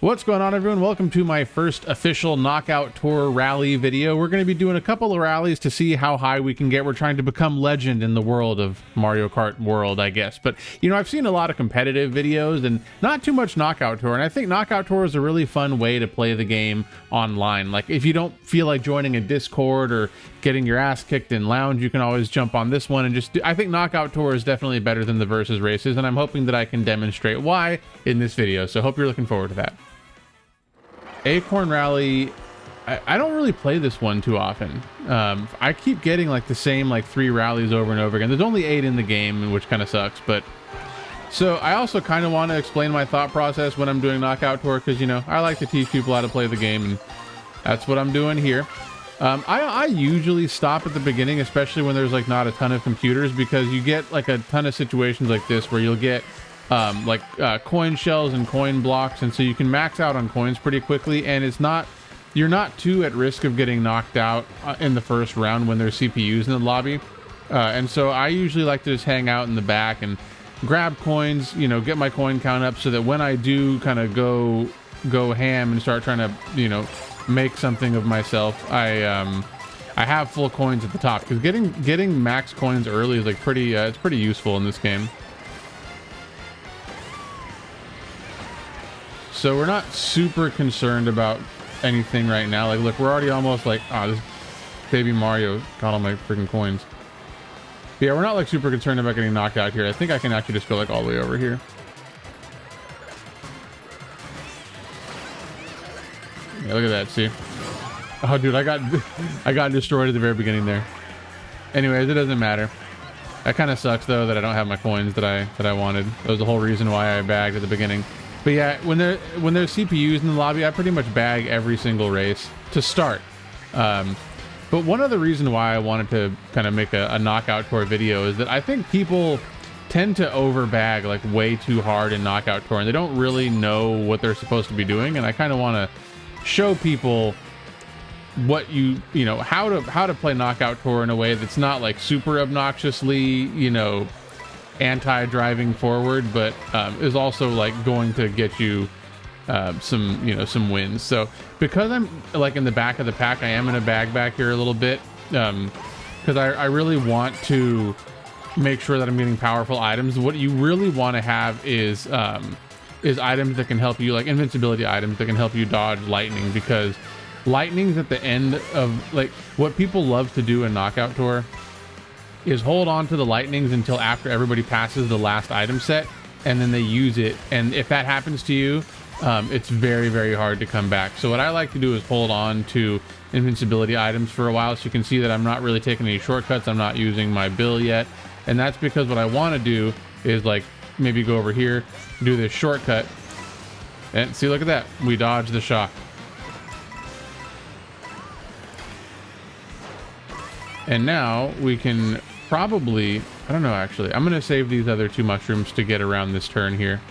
What's going on, everyone? Welcome to my first official Knockout Tour rally video. We're going to be doing a couple of rallies to see how high we can get. We're trying to become legend in the world of Mario Kart world, I guess. But, you know, I've seen a lot of competitive videos and not too much Knockout Tour. And I think Knockout Tour is a really fun way to play the game online. Like, if you don't feel like joining a Discord or getting your ass kicked in lounge, you can always jump on this one and just do. I think Knockout Tour is definitely better than the versus races, and I'm hoping that I can demonstrate why in this video. So hope you're looking forward to that. Acorn Rally, I don't really play this one too often. I keep getting like the same like 3 rallies over and over again. There's only 8 in the game, which kind of sucks. But so I also kind of want to explain my thought process when I'm doing Knockout Tour, because, you know, I like to teach people how to play the game, and that's what I'm doing here. I usually stop at the beginning, especially when there's like not a ton of computers, because you get like a ton of situations like this where you'll get coin shells and coin blocks, and so you can max out on coins pretty quickly, and you're not too at risk of getting knocked out in the first round when there's CPUs in the lobby. And so I usually like to just hang out in the back and grab coins, you know, get my coin count up, so that when I do kind of go ham and start trying to, you know, make something of myself, I have full coins at the top, because getting max coins early is like it's pretty useful in this game. So we're not super concerned about anything right now. Like, look, we're already almost like, this baby Mario got all my freaking coins. But yeah, we're not like super concerned about getting knocked out here. I think I can actually just go like all the way over here. Yeah, look at that, see? Oh, dude, I got destroyed at the very beginning there. Anyways, it doesn't matter. That kind of sucks though, that I don't have my coins that I wanted. That was the whole reason why I bagged at the beginning. But yeah, when there's CPUs in the lobby, I pretty much bag every single race to start. But one other reason why I wanted to kind of make a Knockout Tour video is that I think people tend to overbag like way too hard in Knockout Tour, and they don't really know what they're supposed to be doing. And I kind of want to show people what you know how to play Knockout Tour in a way that's not like super obnoxiously, you know, anti-driving forward, but is also like going to get you some wins. So because I'm like in the back of the pack, I am in a bag back here a little bit, because I really want to make sure that I'm getting powerful items. What you really want to have is items that can help you, like invincibility items that can help you dodge lightning, because lightning's at the end of, like, what people love to do in Knockout Tour is hold on to the lightnings until after everybody passes the last item set, and then they use it. And if that happens to you, it's very, very hard to come back. So what I like to do is hold on to invincibility items for a while. So you can see that I'm not really taking any shortcuts. I'm not using my bill yet. And that's because what I want to do is like maybe go over here, do this shortcut, and see, look at that. We dodged the shock. And now we can probably, I don't know, actually, I'm going to save these other 2 mushrooms to get around this turn here.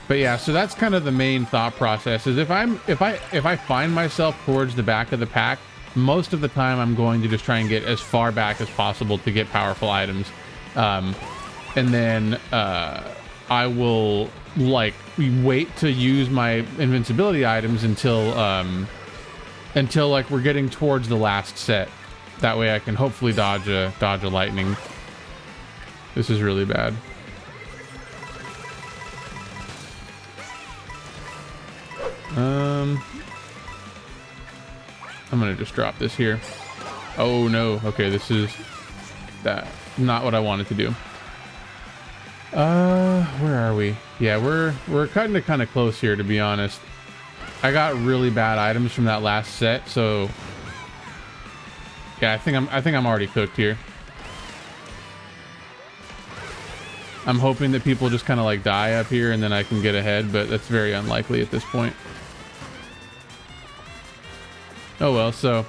But yeah, so that's kind of the main thought process, is if I find myself towards the back of the pack, most of the time I'm going to just try and get as far back as possible to get powerful items. And then I will like wait to use my invincibility items until like we're getting towards the last set. That way I can hopefully dodge a lightning. This is really bad. I'm gonna just drop this here. Oh no, okay, this is not what I wanted to do. Where are we? Yeah, we're cutting it kind of close here, to be honest. I got really bad items from that last set, so yeah, I think I'm already cooked here. I'm hoping that people just kind of like die up here and then I can get ahead, but that's very unlikely at this point. Oh well, so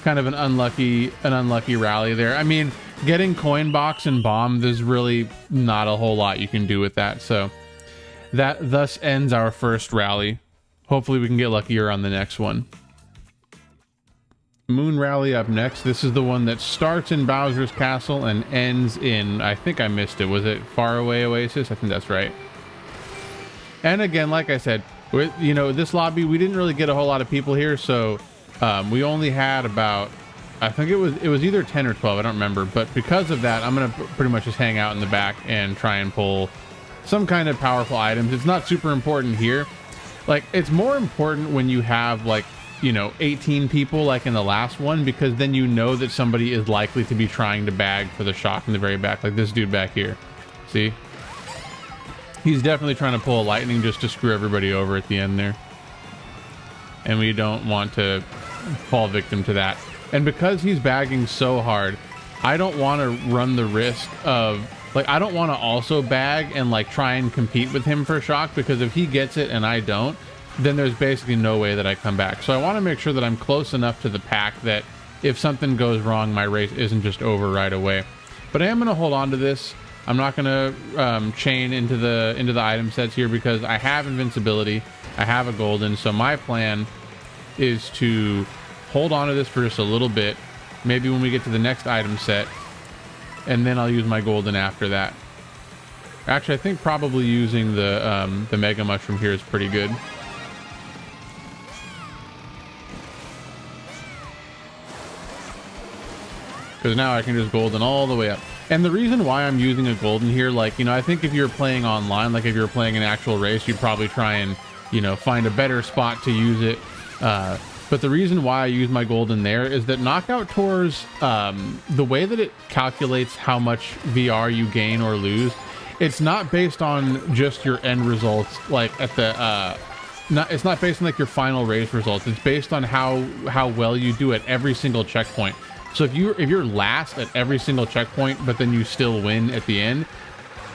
kind of an unlucky rally there. I mean, getting coin box and bomb, there's really not a whole lot you can do with that. So that thus ends our first rally. Hopefully we can get luckier on the next one. Moon Rally up next. This is the one that starts in Bowser's Castle and ends in, I think I missed it. Was it Faraway Oasis? I think that's right. And again, like I said, with, you know, this lobby, we didn't really get a whole lot of people here, so we only had about, I think it was either 10 or 12, I don't remember. But because of that, I'm gonna pretty much just hang out in the back and try and pull some kind of powerful items. It's not super important here. Like, it's more important when you have, like, you know, 18 people like in the last one, because then you know that somebody is likely to be trying to bag for the shock in the very back, like this dude back here. See? He's definitely trying to pull a lightning just to screw everybody over at the end there. And we don't want to fall victim to that. And because he's bagging so hard, I don't want to run the risk of, like, I don't want to also bag and like try and compete with him for shock, because if he gets it and I don't, then there's basically no way that I come back. So I want to make sure that I'm close enough to the pack that if something goes wrong, my race isn't just over right away. But I am going to hold on to this. I'm not going to chain into the item sets here, because I have invincibility. I have a golden. So my plan is to hold on to this for just a little bit. Maybe when we get to the next item set, and then I'll use my golden after that. Actually, I think probably using the Mega Mushroom here is pretty good. Because now I can just golden all the way up. And the reason why I'm using a golden here, like, you know, I think if you're playing online, like if you're playing an actual race, you'd probably try and, you know, find a better spot to use it. But the reason why I use my golden there is that Knockout Tours, the way that it calculates how much VR you gain or lose, it's not based on just your end results, like at the, it's not based on like your final race results. It's based on how well you do at every single checkpoint. So if you're last at every single checkpoint, but then you still win at the end,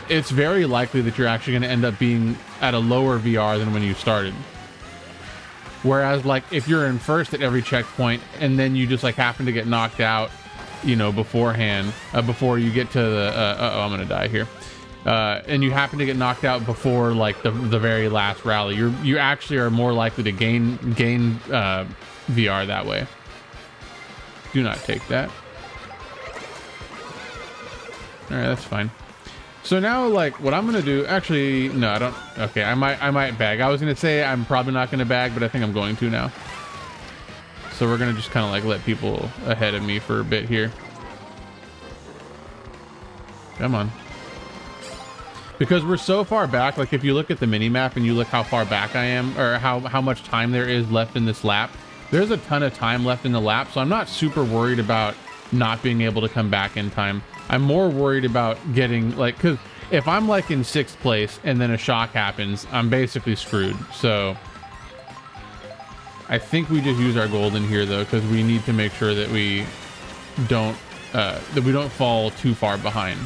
it's very likely that you're actually going to end up being at a lower VR than when you started. Whereas, like, if you're in first at every checkpoint and then you just like happen to get knocked out, you know, beforehand, before you get to the, uh-oh, I'm gonna die here, and you happen to get knocked out before like the very last rally, you actually are more likely to gain VR that way. Do not take that. All right, that's fine. So now, like, what I'm gonna do, actually, no, I don't, okay, I might bag. I was gonna say I'm probably not gonna bag, but I think I'm going to now. So we're gonna just kind of like let people ahead of me for a bit here. Come on. Because we're so far back, like if you look at the mini map and you look how far back I am, or how much time there is left in this lap, there's a ton of time left in the lap, so I'm not super worried about not being able to come back in time. I'm more worried about getting, like, because if I'm like in 6th place and then a shock happens, I'm basically screwed. So I think we just use our golden here though, because we need to make sure that we don't fall too far behind.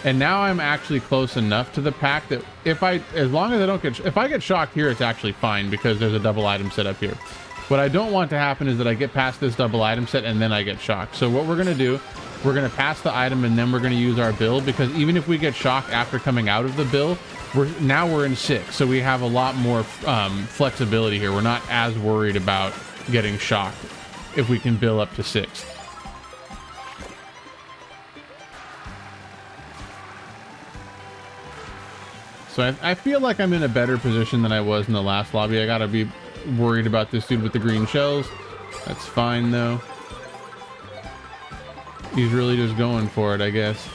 And now I'm actually close enough to the pack that if I get shocked here, it's actually fine, because there's a double item set up here. What I don't want to happen is that I get past this double item set and then I get shocked. So what we're going to do, we're going to pass the item and then we're going to use our build, because even if we get shocked after coming out of the build, we're in 6. So we have a lot more flexibility here. We're not as worried about getting shocked if we can build up to 6. So I feel like I'm in a better position than I was in the last lobby. I gotta be worried about this dude with the green shells. That's fine though. He's really just going for it, I guess.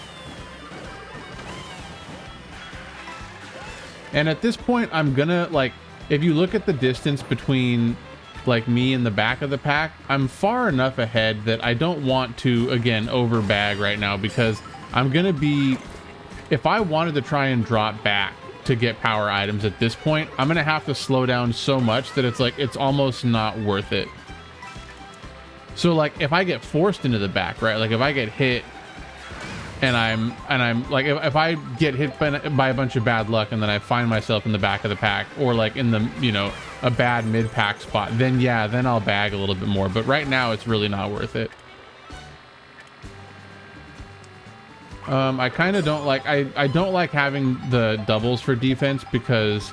And at this point, I'm gonna, like, if you look at the distance between like me and the back of the pack, I'm far enough ahead that I don't want to, again, over bag right now, because I'm gonna be, if I wanted to try and drop back to get power items at this point, I'm gonna have to slow down so much that it's like, it's almost not worth it. So like if I get forced into the back, right, like if I get hit and I'm like, if I get hit by a bunch of bad luck and then I find myself in the back of the pack, or like in the, you know, a bad mid pack spot, then yeah, then I'll bag a little bit more. But right now it's really not worth it. I kind of don't like, I don't like having the doubles for defense, because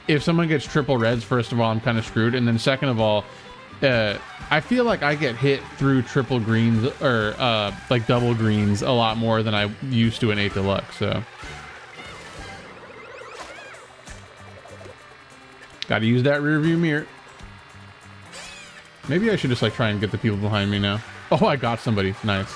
if someone gets triple reds, first of all, I'm kind of screwed. And then second of all, I feel like I get hit through triple greens or like double greens a lot more than I used to in 8 Deluxe, so. Gotta use that rear view mirror. Maybe I should just like try and get the people behind me now. Oh, I got somebody. Nice.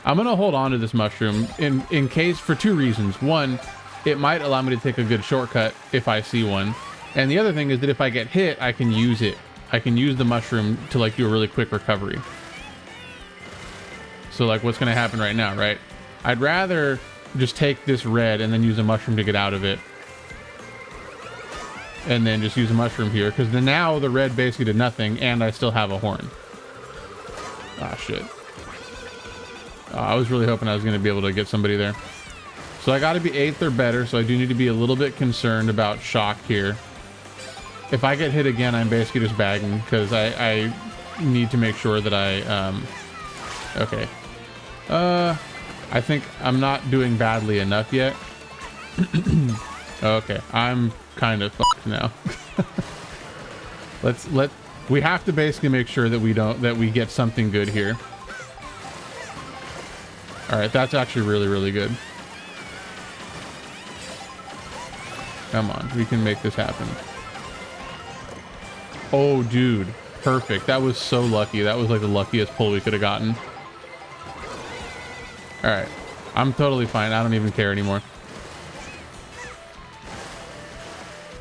I'm gonna hold on to this mushroom in case for 2 reasons. One, it might allow me to take a good shortcut if I see one. And the other thing is that if I get hit, I can use it. I can use the mushroom to like do a really quick recovery. So like what's gonna happen right now, right? I'd rather just take this red and then use a mushroom to get out of it. And then just use a mushroom here, because then now the red basically did nothing, and I still have a horn. Ah, shit. I was really hoping I was going to be able to get somebody there. So I got to be 8th or better, so I do need to be a little bit concerned about shock here. If I get hit again, I'm basically just bagging, because I need to make sure that I... okay. I think I'm not doing badly enough yet. Okay, I'm kind of fucked now. We have to basically make sure that we get something good here. All right, that's actually really, really good. Come on, we can make this happen. Oh, dude, perfect. That was so lucky. That was like the luckiest pull we could have gotten. All right, I'm totally fine. I don't even care anymore.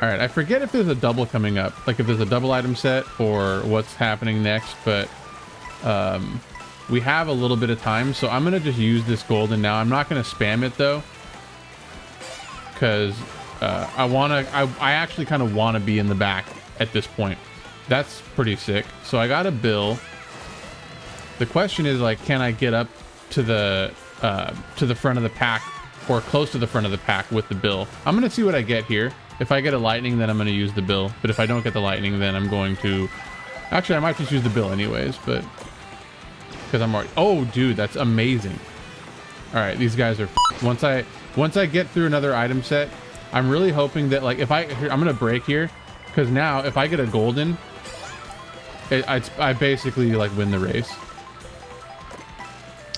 All right, I forget if there's a double coming up, like if there's a double item set or what's happening next, but we have a little bit of time, so I'm gonna just use this golden now. I'm not gonna spam it though, because I actually kind of want to be in the back at this point. That's pretty sick. So I got a bill. The question is like, can I get up to the front of the pack or close to the front of the pack with the bill? I'm gonna see what I get here. If I get a lightning, then I'm going to use the bill. But if I don't get the lightning, then I'm going to... Actually, I might just use the bill anyways, but... Because I'm already... Oh, dude, that's amazing. All right, these guys are... Once I get through another item set, I'm really hoping that, like, if I'm going to break here. Because now, if I get a golden, I basically, like, win the race.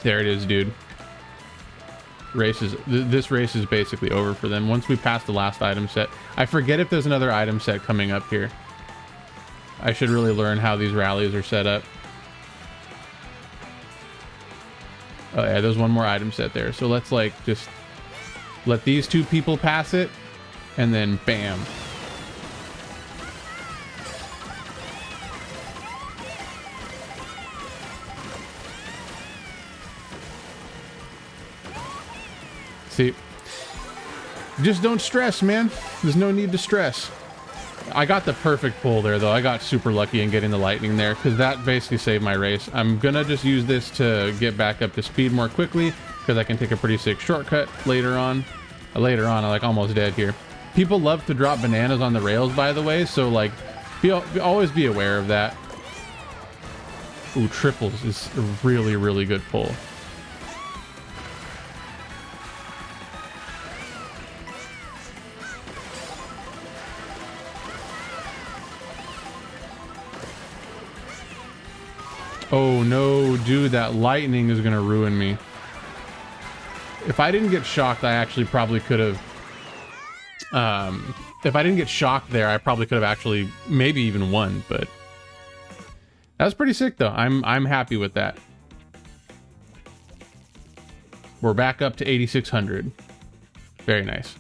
There it is, dude. This race is basically over for them once we pass the last item set. I forget if there's another item set coming up here. I should really learn how these rallies are set up. Oh yeah, there's one more item set there, so let's like just let these 2 people pass it and then bam. See, just don't stress, man. There's no need to stress. I got the perfect pull there, though. I got super lucky in getting the lightning there, because that basically saved my race. I'm gonna just use this to get back up to speed more quickly, because I can take a pretty sick shortcut later on. I'm like almost dead here. People love to drop bananas on the rails, by the way, so like always be aware of that. Ooh, triples is a really, really good pull. Oh no, dude, that lightning is gonna ruin me. If I didn't get shocked, I actually probably could have... if I didn't get shocked there, I probably could have actually maybe even won, but... That was pretty sick, though. I'm happy with that. We're back up to 8,600. Very nice.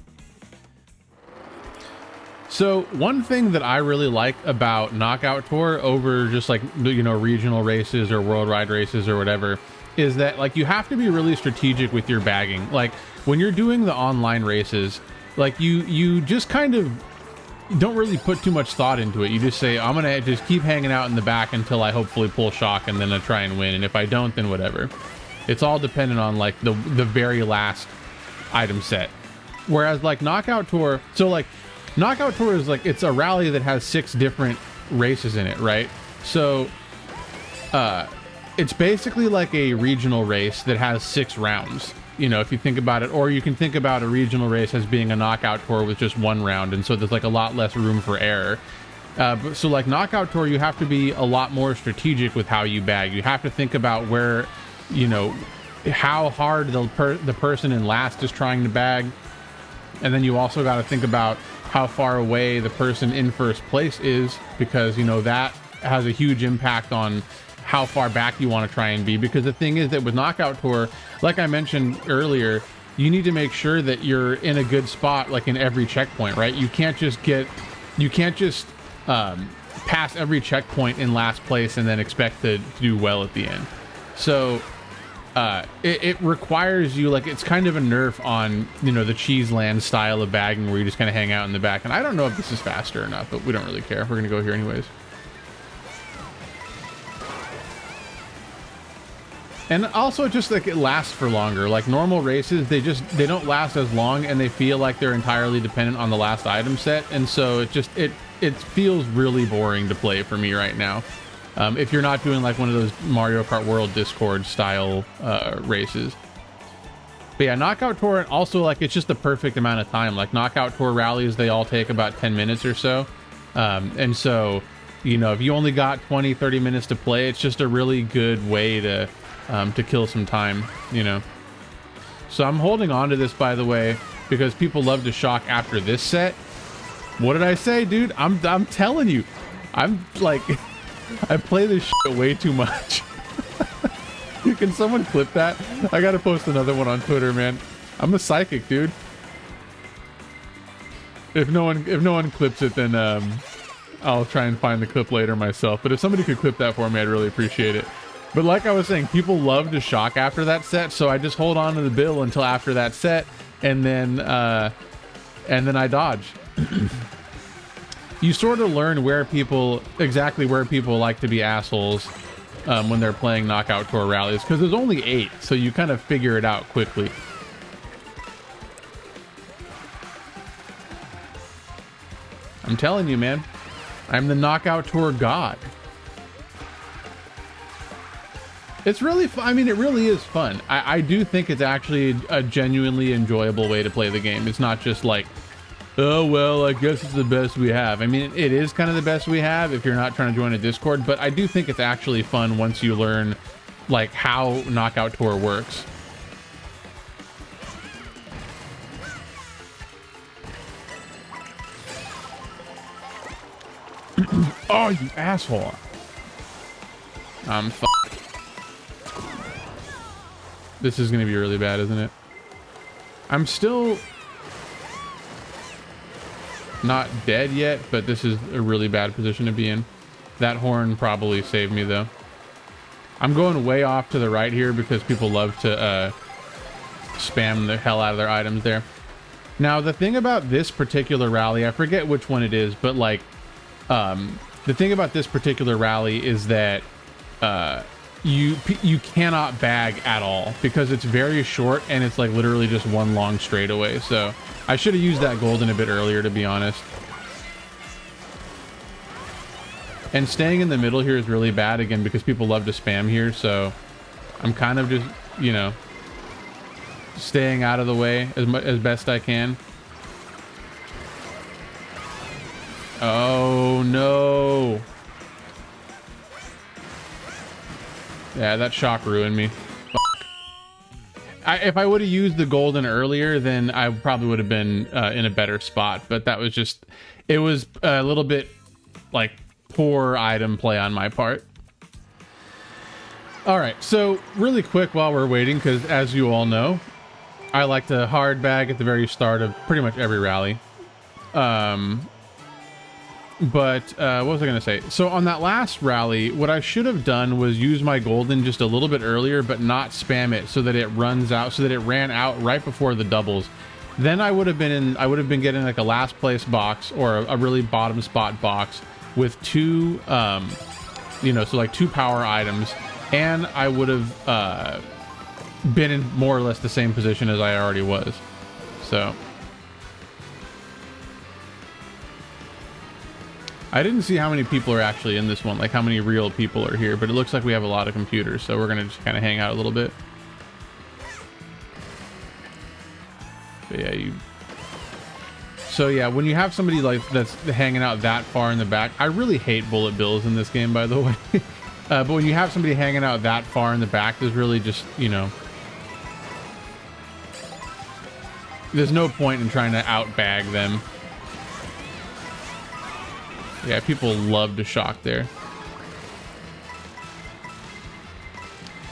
So one thing that I really like about Knockout Tour over just like, you know, regional races or worldwide races or whatever, is that like you have to be really strategic with your bagging. Like when you're doing the online races, like you just kind of don't really put too much thought into it. You just say, I'm gonna just keep hanging out in the back until I hopefully pull shock, and then I try and win. And if I don't, then whatever. It's all dependent on like the very last item set. Whereas like Knockout Tour, so like Knockout Tour is like, it's a rally that has 6 different races in it, right? So it's basically like a regional race that has 6 rounds, you know, if you think about it. Or you can think about a regional race as being a Knockout Tour with just 1 round, and so there's like a lot less room for error. So like Knockout Tour, you have to be a lot more strategic with how you bag. You have to think about where, you know, how hard the person in last is trying to bag. And then you also got to think about how far away the person in first place is, because, you know, that has a huge impact on how far back you want to try and be. Because the thing is that with Knockout Tour, like I mentioned earlier, you need to make sure that you're in a good spot, like in every checkpoint, right? You can't just pass every checkpoint in last place and then expect to do well at the end. So it requires you, like, it's kind of a nerf on, you know, the cheese land style of bagging where you just kind of hang out in the back. And I don't know if this is faster or not, but we don't really care. We're gonna go here anyways. And also just like it lasts for longer. Like normal races, they don't last as long, and they feel like they're entirely dependent on the last item set. And so it feels really boring to play for me right now. If you're not doing like one of those Mario Kart World Discord style races. But yeah, Knockout Tour, also like it's just the perfect amount of time. Like Knockout Tour rallies, they all take about 10 minutes or so. And so, you know, if you only got 20-30 minutes to play, it's just a really good way to kill some time, you know. So I'm holding on to this, by the way, because people love to shock after this set. What did I say, dude? I'm telling you, I'm like, I play this shit way too much. Can someone clip that? I gotta post another one on Twitter, man. I'm a psychic, dude. If no one clips it, then I'll try and find the clip later myself. But if somebody could clip that for me, I'd really appreciate it. But like I was saying, people love to shock after that set, so I just hold on to the bill until after that set, and then I dodge. You sort of learn exactly where people like to be assholes when they're playing Knockout Tour rallies, because there's only 8, so you kind of figure it out quickly. I'm telling you, man, I'm the Knockout Tour god. It's really fun. I mean, it really is fun. I do think it's actually a genuinely enjoyable way to play the game. It's not just like, oh, well, I guess it's the best we have. I mean, it is kind of the best we have if you're not trying to join a Discord, but I do think it's actually fun once you learn, like, how Knockout Tour works. Oh, you asshole. I'm fucked. This is going to be really bad, isn't it? I'm still not dead yet, but this is a really bad position to be in. That horn probably saved me, though. I'm going way off to the right here because people love to spam the hell out of their items there. Now, the thing about this particular rally, I forget which one it is, but like, the thing about this particular rally is that you cannot bag at all because it's very short and it's like literally just one long straightaway. So I should have used that golden a bit earlier, to be honest. And staying in the middle here is really bad again because people love to spam here. So I'm kind of just, you know, staying out of the way as best I can. Oh no. Yeah, that shock ruined me. If I would have used the golden earlier, then I probably would have been in a better spot. But that was just, it was a little bit like poor item play on my part. All right, so really quick while we're waiting, because as you all know, I like to hard bag at the very start of pretty much every rally. But what was I going to say? So on that last rally, what I should have done was use my golden just a little bit earlier, but not spam it so that it runs out, so that it ran out right before the doubles. Then I would have been getting like a last place box or a really bottom spot box with two, you know, so like 2 power items, and I would have been in more or less the same position as I already was. So I didn't see how many people are actually in this one, like how many real people are here, but it looks like we have a lot of computers, so we're gonna just kind of hang out a little bit. But yeah, you So yeah, when you have somebody like that's hanging out that far in the back, I really hate bullet bills in this game, by the way. But when you have somebody hanging out that far in the back, there's really just, you know, there's no point in trying to outbag them. Yeah, people love to shock there.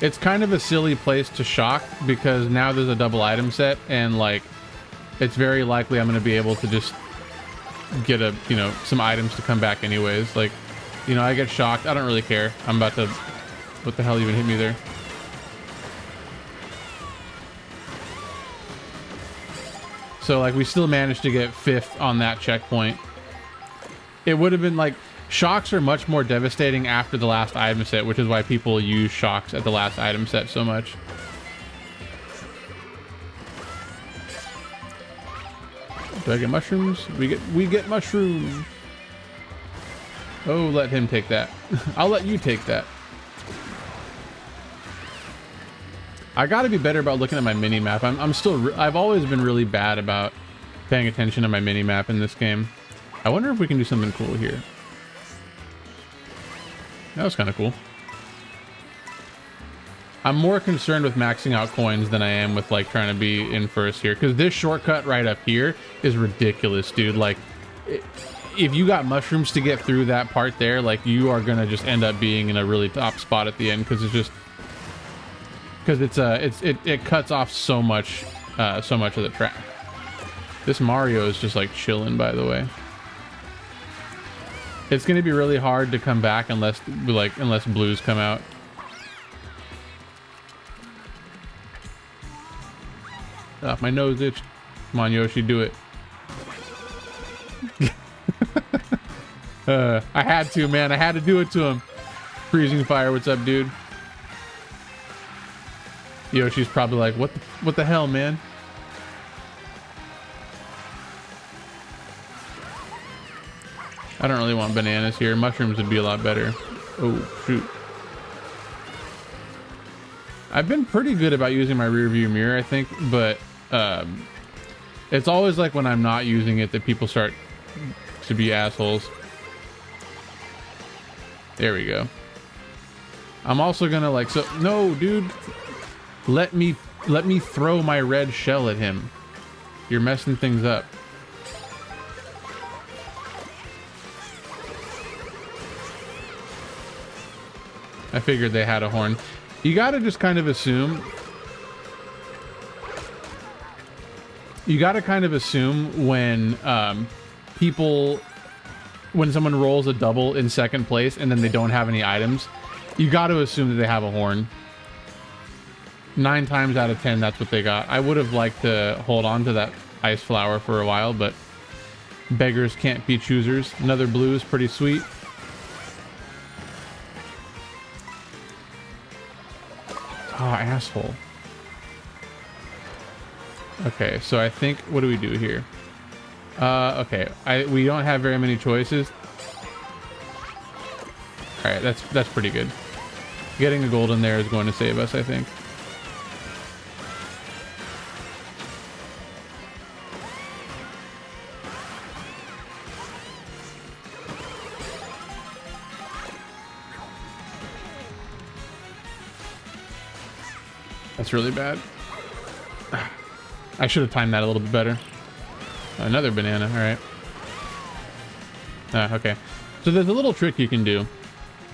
It's kind of a silly place to shock because now there's a double item set and like it's very likely I'm going to be able to just get a, you know, some items to come back anyways. Like, you know, I get shocked. I don't really care. I'm about to, what the hell even hit me there? So like we still managed to get 5th on that checkpoint. It would have been like, shocks are much more devastating after the last item set, which is why people use shocks at the last item set so much. Do I get mushrooms? We get mushrooms. Oh, let him take that. I'll let you take that. I gotta be better about looking at my mini map. I've always been really bad about paying attention to my mini map in this game. I wonder if we can do something cool here. That was kind of cool. I'm more concerned with maxing out coins than I am with like trying to be in first here, because this shortcut right up here is ridiculous, dude. Like, if you got mushrooms to get through that part there, like you are gonna just end up being in a really top spot at the end, because it's just it cuts off so much of the track. This Mario is just like chilling, by the way. It's gonna be really hard to come back unless blues come out. Oh, my nose itched. Come on, Yoshi, do it. I had to, man. I had to do it to him. Freezing fire, what's up, dude? Yoshi's probably like, what the hell, man? I don't really want bananas here. Mushrooms would be a lot better. Oh, shoot. I've been pretty good about using my rear view mirror, I think, but it's always like when I'm not using it that people start to be assholes. There we go. I'm also gonna like, so no, dude, let me throw my red shell at him. You're messing things up. I figured they had a horn. You gotta just kind of assume. You gotta kind of assume when when someone rolls a double in second place and then they don't have any items, you gotta assume that they have a horn. 9 times out of 10, that's what they got. I would have liked to hold on to that ice flower for a while, but beggars can't be choosers. Another blue is pretty sweet. Oh, asshole. Okay, so I think, what do we do here? Okay, we don't have very many choices. All right, that's pretty good. Getting a gold in there is going to save us, I think. That's really bad. I should have timed that a little bit better. Another banana, all right. Okay, so there's a little trick you can do.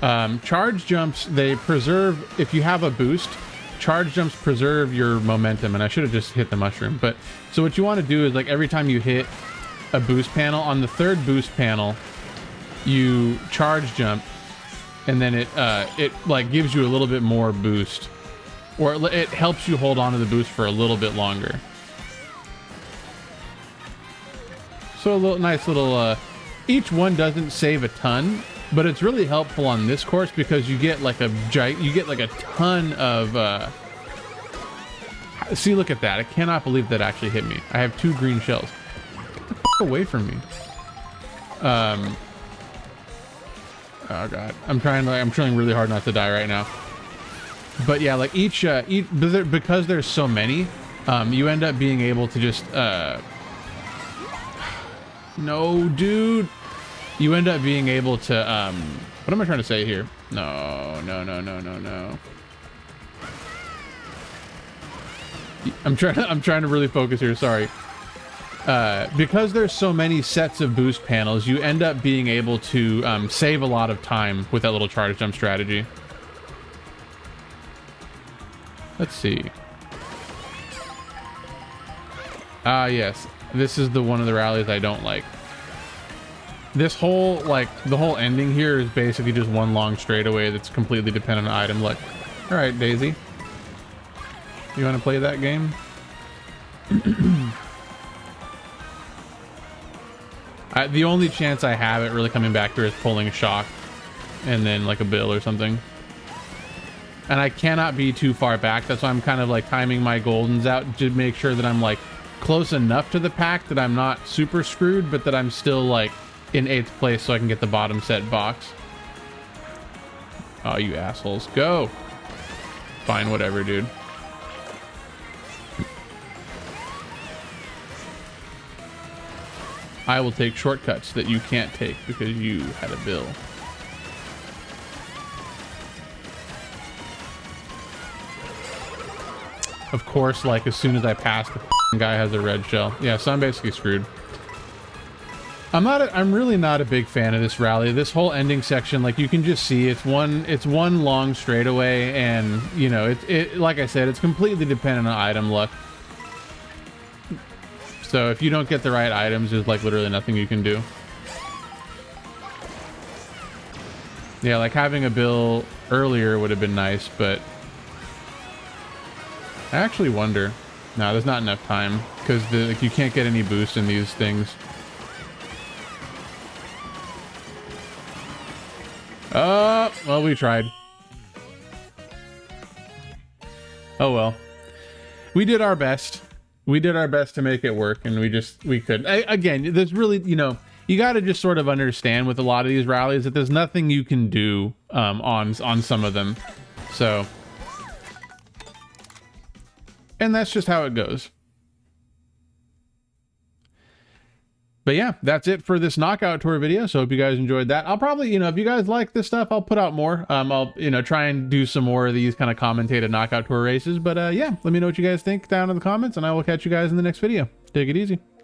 Charge jumps, they preserve, if you have a boost, charge jumps preserve your momentum, and I should have just hit the mushroom. But so what you want to do is, like, every time you hit a boost panel, on the third boost panel, you charge jump, and then it like gives you a little bit more boost, or it helps you hold on to the boost for a little bit longer. So a little nice little, each one doesn't save a ton, but it's really helpful on this course because you get like a ton of, see, look at that. I cannot believe that actually hit me. I have 2 green shells. Get the f away from me. Oh God, I'm trying really hard not to die right now. But yeah, like each because there's so many, you end up being able to just, No, dude. You end up being able to, what am I trying to say here? No. I'm trying to really focus here, sorry. Because there's so many sets of boost panels, you end up being able to save a lot of time with that little charge jump strategy. Let's see. Ah, yes. This is the one of the rallies I don't like. This whole, like, the whole ending here is basically just one long straightaway that's completely dependent on item luck. All right, Daisy. You want to play that game? The only chance I have it really coming back here is pulling a shock and then like a bill or something. And I cannot be too far back. That's why I'm kind of like timing my goldens out to make sure that I'm like close enough to the pack that I'm not super screwed, but that I'm still like in 8th place so I can get the bottom set box. Oh, you assholes. Go. Fine, whatever, dude. I will take shortcuts that you can't take because you had a bill. Of course, like as soon as I pass, the guy has a red shell. Yeah, so I'm basically screwed. I'm really not a big fan of this rally. This whole ending section, like you can just see, it's one long straightaway, and you know, it like I said, it's completely dependent on item luck. So if you don't get the right items, there's like literally nothing you can do. Yeah, like having a bill earlier would have been nice, but I actually wonder. No, there's not enough time because like, you can't get any boost in these things. Well, we tried. Oh well. We did our best. We did our best to make it work, and we couldn't. Again, there's really, you know, you got to just sort of understand with a lot of these rallies that there's nothing you can do on some of them. So, and that's just how it goes. But yeah, that's it for this knockout tour video. So hope you guys enjoyed that. I'll probably, you know, if you guys like this stuff, I'll put out more. I'll, you know, try and do some more of these kind of commentated knockout tour races. But yeah, let me know what you guys think down in the comments, and I will catch you guys in the next video. Take it easy.